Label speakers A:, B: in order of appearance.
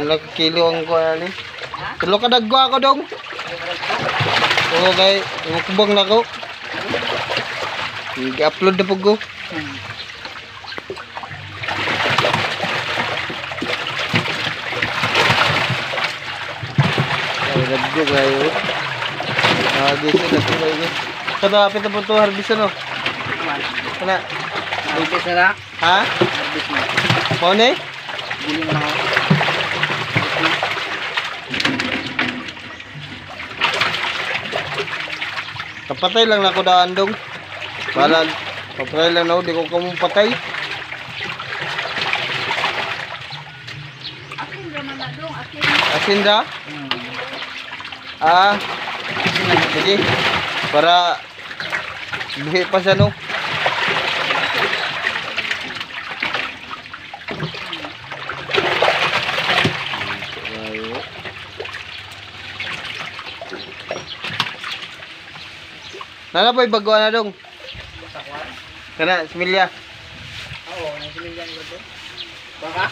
A: Ilang kilo ang kuha ni. Tulo ka dagwa ako dong. Oo kay kubang na ko. I-upload na po ko. Ay, naggo kayo. Nagising na ito kayo. Kadapit na po ito, harbis ano? Kana?
B: Harbis na lang?
A: Ha?
B: Harbis na.
A: Mau na eh?
B: Bili na ako.
A: Kapatay lang na ako daan dong. Balag. Kapatay lang na ako, di ko kamong patay. Asin da? Ah. Sige. Para buhi pa siya no. Nana pa ibagawa na dong. Kana, similya.
B: Oo, similya ko to. Baka?